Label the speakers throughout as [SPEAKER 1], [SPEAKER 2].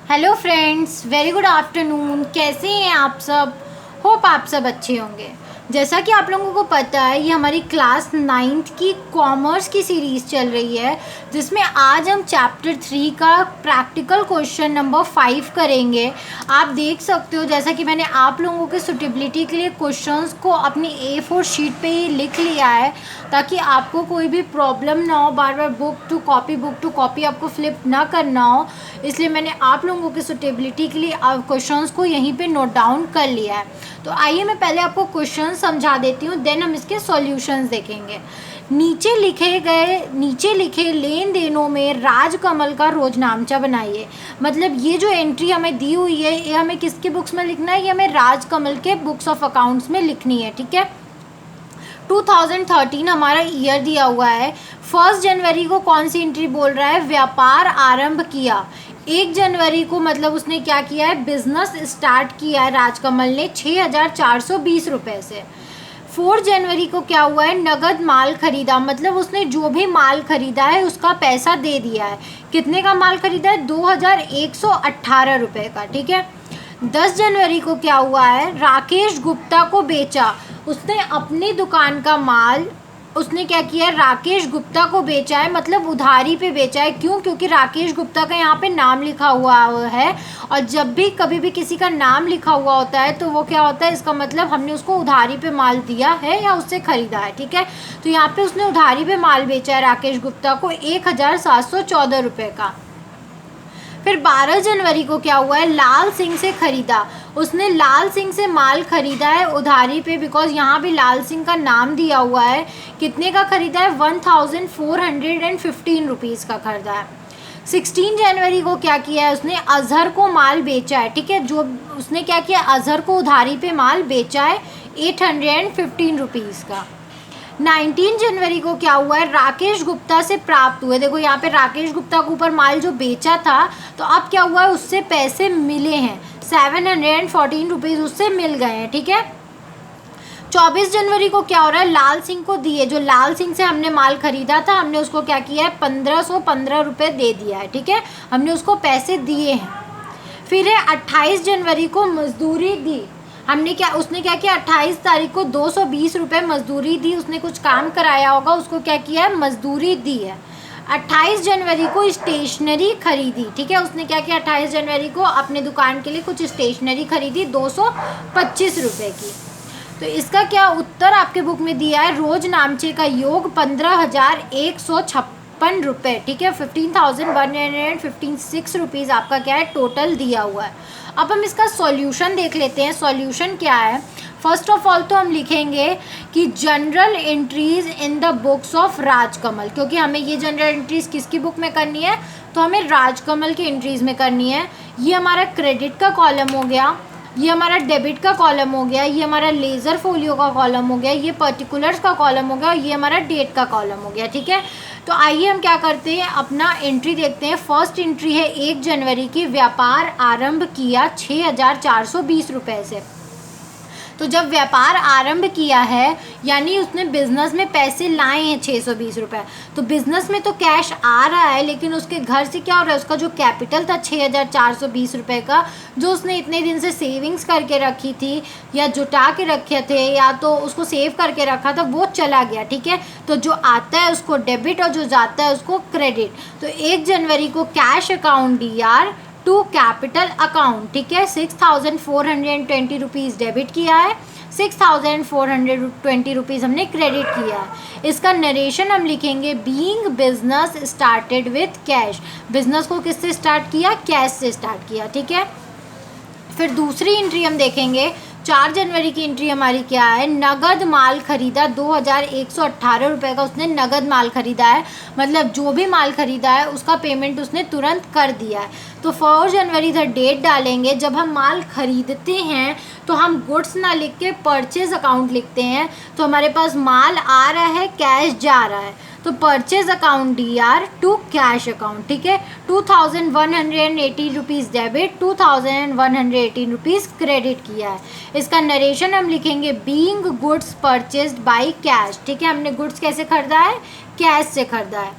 [SPEAKER 1] Hello friends, very good afternoon. कैसे हैं आप सब? होप आप सब अच्छे होंगे। जैसा कि आप लोगों को पता है, ये हमारी क्लास 9th की कॉमर्स की सीरीज़ चल रही है, जिसमें आज हम चैप्टर 3 का प्रैक्टिकल क्वेश्चन नंबर 5 करेंगे। आप देख सकते हो, जैसा कि मैंने आप लोगों के सुटेबिलिटी के लिए क्वेश्चंस को अपनी A4 शीट पे ही लिख लिया है, ताकि आपको कोई भी प्रॉब्लम ना हो, बार बार बुक टू कॉपी आपको फ्लिप ना करना हो। इसलिए मैंने आप लोगों की सुटेबिलिटी के लिए क्वेश्चंस को यहीं पे नोट डाउन कर लिया है। तो आइए मैं पहले आपको क्वेश्चन समझा देती हूँ, देन हम इसके सॉल्यूशंस देखेंगे। नीचे लिखे लेन देनों में राजकमल का रोजनामचा बनाइए। मतलब ये जो एंट्री हमें दी हुई है, ये हमें किसके बुक्स में लिखना है? ये हमें राजकमल के बुक्स ऑफ अकाउंट्स में लिखनी है, ठीक है। 2013 हमारा ईयर दिया हुआ है। 1 जनवरी को कौन सी एंट्री बोल रहा है? व्यापार आरंभ किया। 1 जनवरी को मतलब उसने क्या किया है? बिजनेस स्टार्ट किया है राजकमल ने 6,420 रुपये से। 4 जनवरी को क्या हुआ है? नगद माल खरीदा। मतलब उसने जो भी माल खरीदा है उसका पैसा दे दिया है। कितने का माल खरीदा है? 2,118 रुपये का, ठीक है। 10 जनवरी को क्या हुआ है? राकेश गुप्ता को बेचा। उसने अपनी दुकान का माल उसने क्या किया है? राकेश गुप्ता को बेचा है, मतलब उधारी पे बेचा है। क्यों? क्योंकि राकेश गुप्ता का यहाँ पे नाम लिखा हुआ है, और जब भी कभी भी किसी का नाम लिखा हुआ होता है तो वो क्या होता है? इसका मतलब हमने उसको उधारी पे माल दिया है या उससे ख़रीदा है, ठीक है। तो यहाँ पे उसने उधारी पे माल बेचा है राकेश गुप्ता को 1,714 रुपये का। फिर 12 जनवरी को क्या हुआ है? लाल सिंह से ख़रीदा। उसने लाल सिंह से माल ख़रीदा है उधारी पे, बिकॉज यहाँ भी लाल सिंह का नाम दिया हुआ है। कितने का ख़रीदा है? 1,415 रुपीज़ का ख़रीदा है। 16 जनवरी को क्या किया है? उसने अजहर को माल बेचा है, ठीक है। जो उसने क्या किया? अजहर को उधारी पे माल बेचा है 815 रुपीज़ का। 19 जनवरी को क्या हुआ है? राकेश गुप्ता से प्राप्त हुए। देखो यहाँ पे राकेश गुप्ता के ऊपर माल जो बेचा था, तो अब क्या हुआ है? उससे पैसे मिले हैं 714 रुपीज़ उससे मिल गए हैं, ठीक है। 24 जनवरी को क्या हो रहा है? लाल सिंह को दिए। जो लाल सिंह से हमने माल खरीदा था, हमने उसको क्या किया है? 1,515 रुपये दे दिया है, ठीक है। हमने उसको पैसे दिए हैं। फिर है 28 जनवरी को मजदूरी दी। उसने क्या किया? 28 तारीख को 220 रुपये मजदूरी दी। उसने कुछ काम कराया होगा, उसको क्या किया है? मजदूरी दी है। 28 जनवरी को स्टेशनरी खरीदी, ठीक है। उसने क्या किया? 28 जनवरी को अपने दुकान के लिए कुछ स्टेशनरी खरीदी 225 रुपये की। तो इसका क्या उत्तर आपके बुक में दिया है? रोज नामचे का योग 15,156 रुपये, ठीक है। 15,156 रुपीज़ आपका क्या है? टोटल दिया हुआ है। अब हम इसका सॉल्यूशन देख लेते हैं। सॉल्यूशन क्या है? फर्स्ट ऑफ ऑल तो हम लिखेंगे कि general entries in the books of Rajkamal, क्योंकि हमें ये जनरल एंट्रीज किसकी बुक में करनी है? तो हमें राजकमल की एंट्रीज में करनी है। ये हमारा क्रेडिट का कॉलम हो गया, ये हमारा डेबिट का कॉलम हो गया, ये हमारा लेज़र फोलियो का कॉलम हो गया, ये पर्टिकुलर्स का कॉलम हो गया, और ये हमारा डेट का कॉलम हो गया, ठीक है। तो आइए हम क्या करते हैं, अपना एंट्री देखते हैं। फर्स्ट एंट्री है 1 जनवरी की। व्यापार आरंभ किया 6,420 रुपये से। तो जब व्यापार आरंभ किया है, यानी उसने बिज़नेस में पैसे लाए हैं 620 रुपये। तो बिज़नेस में तो कैश आ रहा है, लेकिन उसके घर से क्या हो रहा है? उसका जो कैपिटल था 6,420 रुपये का, जो उसने इतने दिन से सेविंग्स करके रखी थी, या जुटा के रखे थे, या तो उसको सेव करके रखा था, वो चला गया, ठीक है। तो जो आता है उसको डेबिट, और जो जाता है उसको क्रेडिट। तो 1 जनवरी को cash account DR to capital account, ठीक है। 6,420 रुपीज़ डेबिट किया है, 6,420 रुपीज़ हमने क्रेडिट किया है। इसका नरेशन हम लिखेंगे, being business started with cash. Business को किससे स्टार्ट किया? कैश से स्टार्ट किया, ठीक है। फिर दूसरी एंट्री हम देखेंगे, 4 जनवरी की एंट्री हमारी क्या है? नगद माल खरीदा 2,118 रुपये का उसने नगद माल खरीदा है। मतलब जो भी माल खरीदा है उसका पेमेंट उसने तुरंत कर दिया है। तो 4 जनवरी इधर डेट डालेंगे। जब हम माल खरीदते हैं तो हम गुड्स ना लिख के परचेज अकाउंट लिखते हैं। तो हमारे पास माल आ रहा है, कैश जा रहा है, तो purchase account DR to cash account, ठीक है। 2,180 रुपीज़ डेबिट, 2,118 रुपीज़ क्रेडिट किया है। इसका नरेशन हम लिखेंगे, being goods purchased by cash, ठीक है। हमने गुड्स कैसे खरीदा है? कैश से खरीदा है।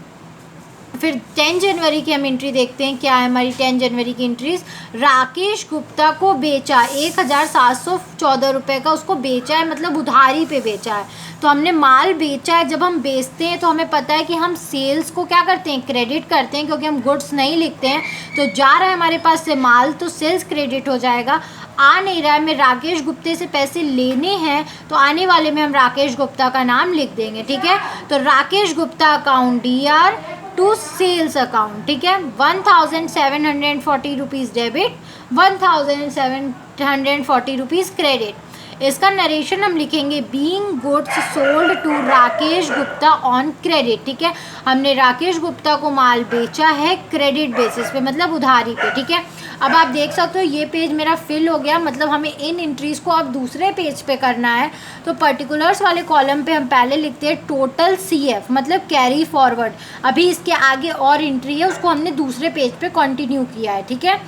[SPEAKER 1] फिर 10 जनवरी की हम एंट्री देखते हैं, क्या है हमारी 10 जनवरी की एंट्रीज। राकेश गुप्ता को बेचा 1714 रुपये का उसको बेचा है, मतलब उधारी पे बेचा है। तो हमने माल बेचा है। जब हम बेचते हैं तो हमें पता है कि हम सेल्स को क्या करते हैं, क्रेडिट करते हैं, क्योंकि हम गुड्स नहीं लिखते हैं। तो जा रहा है हमारे पास से माल, तो सेल्स क्रेडिट हो जाएगा। आ नहीं रहा है, हमें राकेश गुप्ते से पैसे लेने हैं, तो आने वाले में हम राकेश गुप्ता का नाम लिख देंगे, ठीक है। तो Rakesh Gupta account DR to sales account, ठीक है। 1740 रुपीज़ डेबिट, 1740 रुपीज़ क्रेडिट। इसका नरेशन हम लिखेंगे being goods sold to Rakesh Gupta on credit, ठीक है। हमने राकेश गुप्ता को माल बेचा है क्रेडिट बेसिस पे, मतलब उधारी पे, ठीक है। अब आप देख सकते हो ये पेज मेरा फिल हो गया, मतलब हमें इन एंट्रीज़ को अब दूसरे पेज पे करना है। तो पर्टिकुलर्स वाले कॉलम पे हम पहले लिखते हैं टोटल CF, मतलब कैरी फॉरवर्ड। अभी इसके आगे और एंट्री है, उसको हमने दूसरे पेज पे कंटिन्यू किया है, ठीक है।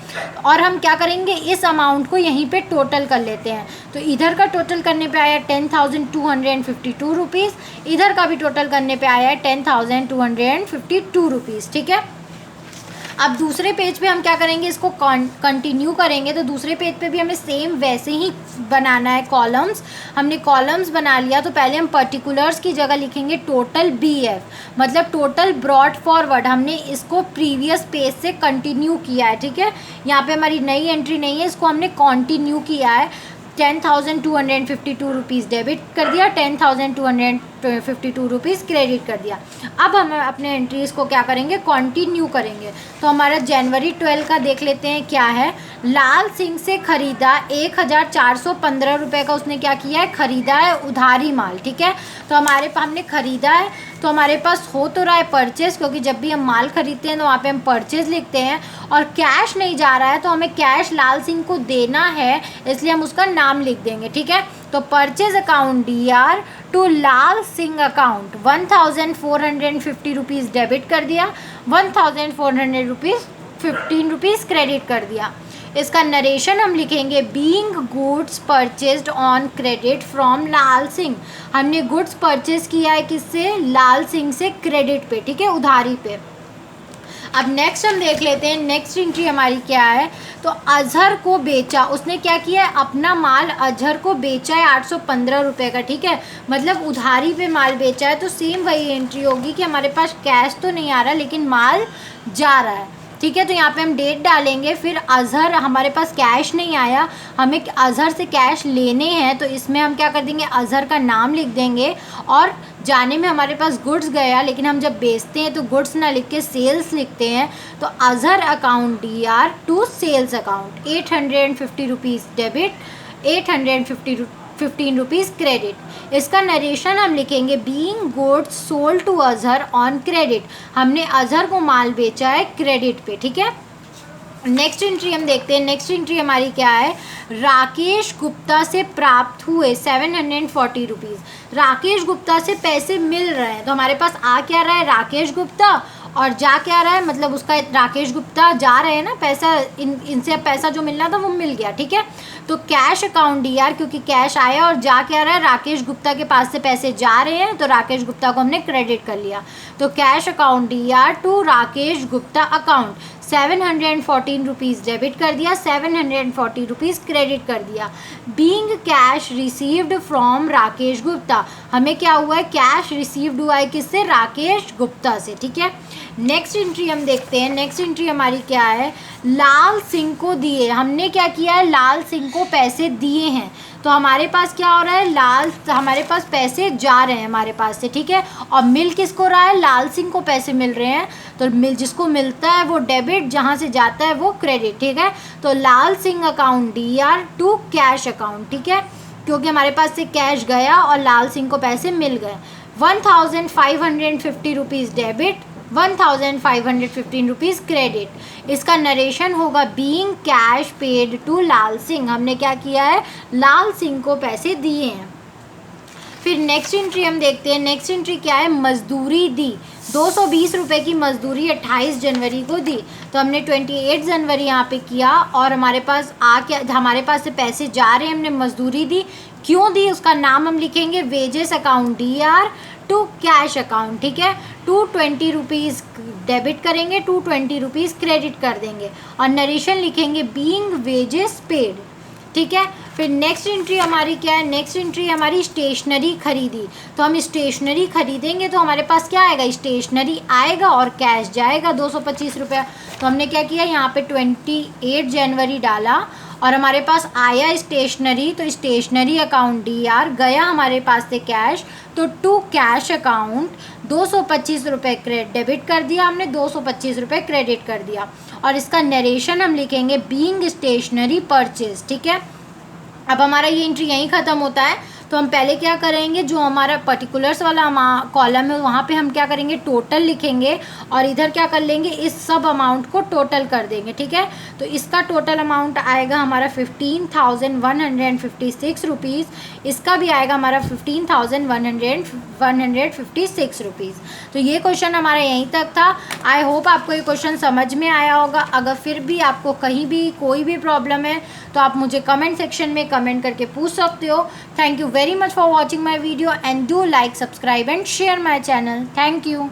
[SPEAKER 1] और हम क्या करेंगे, इस अमाउंट को यहीं पे टोटल कर लेते हैं। तो इधर का टोटल करने पे आया 10,252 रुपीज़, इधर का भी टोटल करने पे आया है 10,252 रुपीज़, ठीक है। अब दूसरे पेज पे हम क्या करेंगे, इसको कंटिन्यू करेंगे। तो दूसरे पेज पे भी हमें सेम वैसे ही बनाना है कॉलम्स। हमने कॉलम्स बना लिया, तो पहले हम पर्टिकुलर्स की जगह लिखेंगे टोटल BF, मतलब टोटल ब्रॉड फॉरवर्ड। हमने इसको प्रीवियस पेज से कंटिन्यू किया है, ठीक है। यहाँ पे हमारी नई एंट्री नहीं है, इसको हमने कंटिन्यू किया है। 10,252 रुपीज़ डेबिट कर दिया, 10,252 रुपीज़ क्रेडिट कर दिया। अब हम अपने एंट्रीज़ को क्या करेंगे, कंटिन्यू करेंगे। तो हमारा जनवरी 12 का देख लेते हैं क्या है। लाल सिंह से ख़रीदा 1,415 रुपये का उसने क्या किया है, ख़रीदा है उधारी माल, ठीक है। तो हमने ख़रीदा है, तो हमारे पास हो तो रहा है परचेज़, क्योंकि जब भी हम माल ख़रीदते हैं तो वहाँ पे हम परचेज़ लिखते हैं। और कैश नहीं जा रहा है, तो हमें कैश लाल सिंह को देना है, इसलिए हम उसका नाम लिख देंगे, ठीक है। तो purchase account DR to Lal Singh account 1,450 rupees debit कर दिया, 1,400 रुपीज़ 15 रुपीज़ क्रेडिट कर दिया। इसका नरेशन हम लिखेंगे being goods purchased on credit from Lal Singh. हमने गुड्स परचेज किया है किससे, लाल सिंह से क्रेडिट पे, ठीक है, उधारी पे। अब नेक्स्ट हम देख लेते हैं, नेक्स्ट एंट्री हमारी क्या है। तो अजहर को बेचा, उसने क्या किया है, अपना माल अजहर को बेचा है 815 रुपये का, ठीक है, मतलब उधारी पे माल बेचा है। तो सेम वही एंट्री होगी कि हमारे पास कैश तो नहीं आ रहा लेकिन माल जा रहा है, ठीक है। तो यहाँ पे हम डेट डालेंगे। फिर अजहर, हमारे पास कैश नहीं आया, हमें अजहर से कैश लेने हैं, तो इसमें हम क्या कर देंगे, अजहर का नाम लिख देंगे। और जाने में हमारे पास गुड्स गया, लेकिन हम जब बेचते हैं तो गुड्स ना लिख के सेल्स लिखते हैं। तो Azhar account DR to sales account 850 rupees debit, 815 rupees credit. इसका नरेशन हम लिखेंगे being goods sold to Azhar on credit. हमने अजहर को माल बेचा है क्रेडिट पे, ठीक है। नेक्स्ट एंट्री हम देखते हैं, नेक्स्ट एंट्री हमारी क्या है। राकेश गुप्ता से प्राप्त हुए 740 रुपीज़। राकेश गुप्ता से पैसे मिल रहे हैं, तो हमारे पास आ क्या रहा है, राकेश गुप्ता, और जा क्या रहा है, मतलब उसका राकेश गुप्ता जा रहे हैं ना, पैसा इनसे पैसा जो मिलना था वो मिल गया, ठीक है। तो कैश अकाउंट DR, क्योंकि कैश आया, और जा क्या रहा है, राकेश गुप्ता के पास से पैसे जा रहे हैं, तो राकेश गुप्ता को हमने क्रेडिट कर लिया। तो cash account DR to Rakesh Gupta account 714 rupees debit कर दिया, 740 रुपीज़ क्रेडिट कर दिया। Being cash received from Rakesh Gupta, हमें क्या हुआ है, कैश रिसीव्ड हुआ है किससे, राकेश गुप्ता से, ठीक है। नेक्स्ट एंट्री हम देखते हैं, नेक्स्ट एंट्री हमारी क्या है। लाल सिंह को दिए, हमने क्या किया है, लाल सिंह को पैसे दिए हैं। तो हमारे पास क्या हो रहा है, हमारे पास पैसे जा रहे हैं हमारे पास से, ठीक है। और मिल किसको रहा है, लाल सिंह को पैसे मिल रहे हैं। तो जिसको मिलता है वो डेबिट, जहाँ से जाता है वो क्रेडिट, ठीक है। तो Lal Singh account DR to cash account, ठीक है, क्योंकि हमारे पास से कैश गया और लाल सिंह को पैसे मिल गए। 1,550 रुपीज़ डेबिट, 1,515 रुपीज़ क्रेडिट। इसका नरेशन होगा being cash paid to Lal Singh. हमने क्या किया है, लाल सिंह को पैसे दिए हैं। फिर नेक्स्ट एंट्री हम देखते हैं, नेक्स्ट एंट्री क्या है, मजदूरी दी। 220 रुपये की मजदूरी 28 जनवरी को दी। तो हमने 28 जनवरी यहाँ पे किया, और हमारे पास से पैसे जा रहे हैं, हमने मजदूरी दी। क्यों दी, उसका नाम हम लिखेंगे wages account DR to cash account, ठीक है, 220 रुपीज़ डेबिट करेंगे, 220 रुपीज़ क्रेडिट कर देंगे और नरेशन लिखेंगे बीइंग वेजेस पेड, ठीक है। फिर नेक्स्ट एंट्री हमारी क्या है, नेक्स्ट एंट्री हमारी स्टेशनरी खरीदी। तो हम स्टेशनरी खरीदेंगे तो हमारे पास क्या आएगा, स्टेशनरी आएगा और कैश जाएगा 225 रुपया। तो हमने क्या किया, यहाँ पे 28 जनवरी डाला और हमारे पास आया स्टेशनरी, तो स्टेशनरी अकाउंट DR गया हमारे पास से कैश, तो टू कैश अकाउंट 225 रुपये डेबिट कर दिया हमने, 225 रुपये क्रेडिट कर दिया और इसका नरेशन हम लिखेंगे बीइंग स्टेशनरी परचेज, ठीक है। अब हमारा ये एंट्री यहीं ख़त्म होता है। तो हम पहले क्या करेंगे, जो हमारा पर्टिकुलर्स वाला कॉलम है वहाँ पे हम क्या करेंगे, टोटल लिखेंगे और इधर क्या कर लेंगे, इस सब अमाउंट को टोटल कर देंगे, ठीक है। तो इसका टोटल अमाउंट आएगा हमारा 15,156 रुपीज़, इसका भी आएगा हमारा 15,156 रुपीज़। तो ये क्वेश्चन हमारा यहीं तक था। आई होप आपको ये क्वेश्चन समझ में आया होगा। अगर फिर भी आपको कहीं भी कोई भी प्रॉब्लम है तो आप मुझे कमेंट सेक्शन में कमेंट करके पूछ सकते हो। Thank you very much for watching my video and do like, subscribe and share my channel. Thank you.